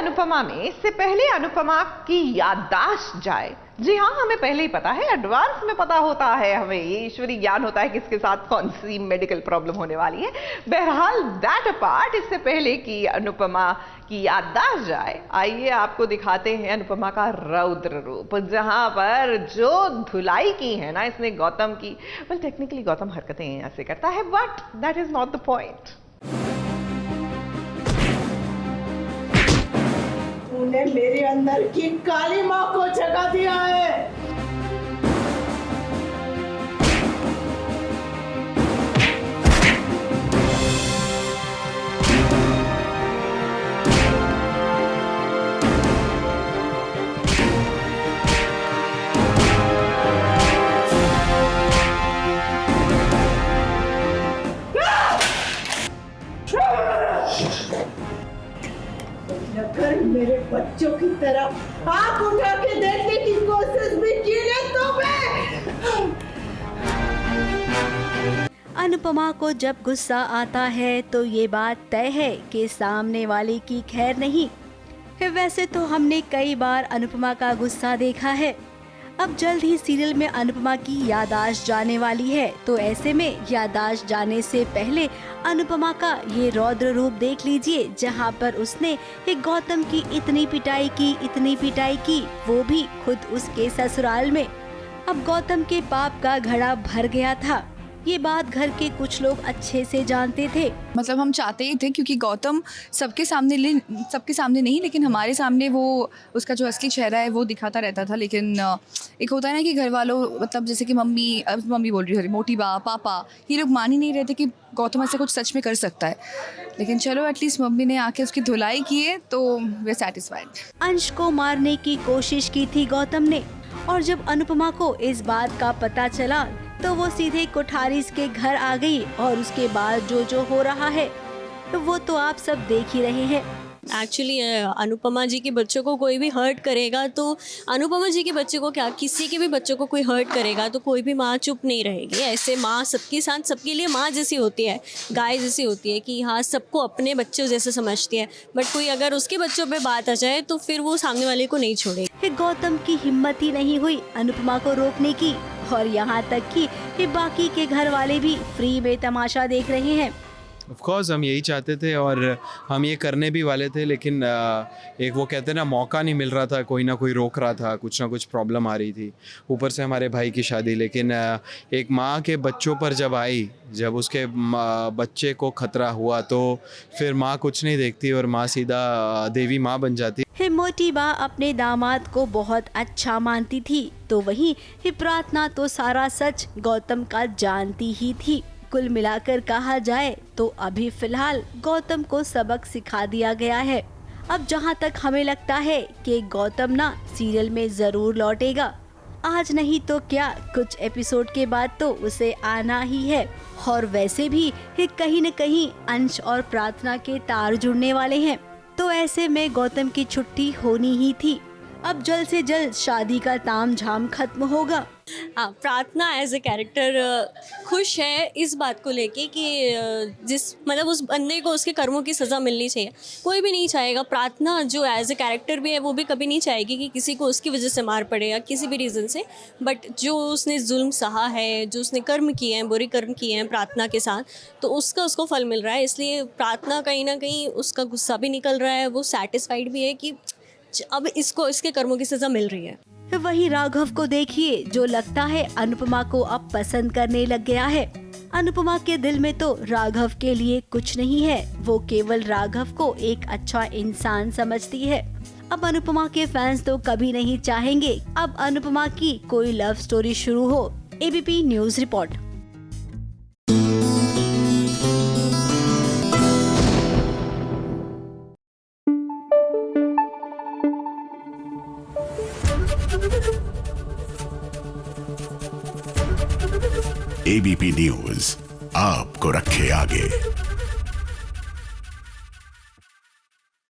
अनुपमा में इससे पहले अनुपमा की याददाश्त जाए। जी हाँ, हमें पहले ही पता है, एडवांस में पता होता है, हमें ये ईश्वरी ज्ञान होता है कि इसके साथ कौन सी मेडिकल प्रॉब्लम होने वाली है। बहरहाल दैट अपार्ट, इससे पहले कि अनुपमा की याददाश्त जाए, आइए आपको दिखाते हैं अनुपमा का रौद्र रूप, जहां पर जो धुलाई की है ना इसने गौतम की। वेल टेक्निकली गौतम हरकतें ऐसे करता है, but that is not the point. तूने मेरे अंदर की काली माँ को जगा दिया है। अगर मेरे बच्चों की तरफ आंख उठा के देखने की कोशिश भी की ना तो मैं। अनुपमा को जब गुस्सा आता है तो ये बात तय है कि सामने वाले की खैर नहीं। वैसे तो हमने कई बार अनुपमा का गुस्सा देखा है। अब जल्द ही सीरियल में अनुपमा की याददाश्त जाने वाली है, तो ऐसे में याददाश्त जाने से पहले अनुपमा का ये रौद्र रूप देख लीजिए, जहां पर उसने एक गौतम की इतनी पिटाई की, वो भी खुद उसके ससुराल में। अब गौतम के पाप का घड़ा भर गया था, ये बात घर के कुछ लोग अच्छे से जानते थे। मतलब हम चाहते ही थे, क्योंकि गौतम सबके सामने नहीं, लेकिन हमारे सामने वो उसका जो असली चेहरा है वो दिखाता रहता था। लेकिन एक होता है ना कि घर वालों, मतलब जैसे कि मम्मी बोल रही है, मोटी पापा, ये लोग मान ही नहीं रहे थे कि गौतम ऐसा कुछ सच में कर सकता है। लेकिन चलो एटलीस्ट मम्मी ने आके उसकी धुलाई की है, तो वे सेटिस्फाइड। अंश को मारने की कोशिश की थी गौतम ने, और जब अनुपमा को इस बात का पता चला तो वो सीधे कोठारीज के घर आ गई, और उसके बाद जो हो रहा है वो तो आप सब देख ही रहे हैं। एक्चुअली अनुपमा जी के बच्चों को कोई भी हर्ट करेगा तो अनुपमा जी के बच्चे को क्या, किसी के भी बच्चों को कोई हर्ट करेगा तो कोई भी माँ चुप नहीं रहेगी। ऐसे माँ सबके साथ, सबके लिए माँ जैसी होती है, गाय जैसी होती है कि हाँ सबको अपने बच्चों जैसे समझती है, बट कोई अगर उसके बच्चों पे बात आ जाए तो फिर वो सामने वाले को नहीं छोड़ेगी। गौतम की हिम्मत ही नहीं हुई अनुपमा को रोकने की, और यहाँ तक कि बाकी के घर वाले भी फ्री में तमाशा देख रहे हैं। ऑफ कोर्स हम यही चाहते थे और हम ये करने भी वाले थे, लेकिन एक वो कहते हैं ना, मौका नहीं मिल रहा था, कोई ना कोई रोक रहा था, कुछ ना कुछ प्रॉब्लम आ रही थी, ऊपर से हमारे भाई की शादी। लेकिन एक माँ के बच्चों पर जब उसके बच्चे को खतरा हुआ तो फिर माँ कुछ नहीं देखती और माँ सीधा देवी माँ बन जाती। मोटी माँ अपने दामाद को बहुत अच्छा मानती थी, तो वहीं प्रार्थना तो सारा सच गौतम का जानती ही थी। कुल मिलाकर कहा जाए तो अभी फिलहाल गौतम को सबक सिखा दिया गया है। अब जहां तक हमें लगता है कि गौतम ना सीरियल में जरूर लौटेगा, आज नहीं तो क्या कुछ एपिसोड के बाद तो उसे आना ही है। और वैसे भी कहीं न कहीं अंश और प्रार्थना के तार जुड़ने वाले हैं, तो ऐसे में गौतम की छुट्टी होनी ही थी। अब जल्द से जल्द शादी का तामझाम खत्म होगा। प्रार्थना एज ए कैरेक्टर खुश है इस बात को लेके कि मतलब उस बंदे को उसके कर्मों की सज़ा मिलनी चाहिए। कोई भी नहीं चाहेगा, प्रार्थना जो एज ए कैरेक्टर भी है वो भी कभी नहीं चाहेगी कि किसी को उसकी वजह से मार पड़े या किसी भी रीज़न से। बट जो उसने जुल्म सहा है, जो उसने कर्म किए हैं, बुरे कर्म किए हैं प्रार्थना के साथ, तो उसको फल मिल रहा है। इसलिए प्रार्थना कहीं ना कहीं उसका गुस्सा भी निकल रहा है, वो सेटिस्फाइड भी है कि अब इसको इसके कर्मों की सज़ा मिल रही है। वही राघव को देखिए, जो लगता है अनुपमा को अब पसंद करने लग गया है। अनुपमा के दिल में तो राघव के लिए कुछ नहीं है, वो केवल राघव को एक अच्छा इंसान समझती है। अब अनुपमा के फैंस तो कभी नहीं चाहेंगे अब अनुपमा की कोई लव स्टोरी शुरू हो। ABP news report. ABP news आपको रखे आगे।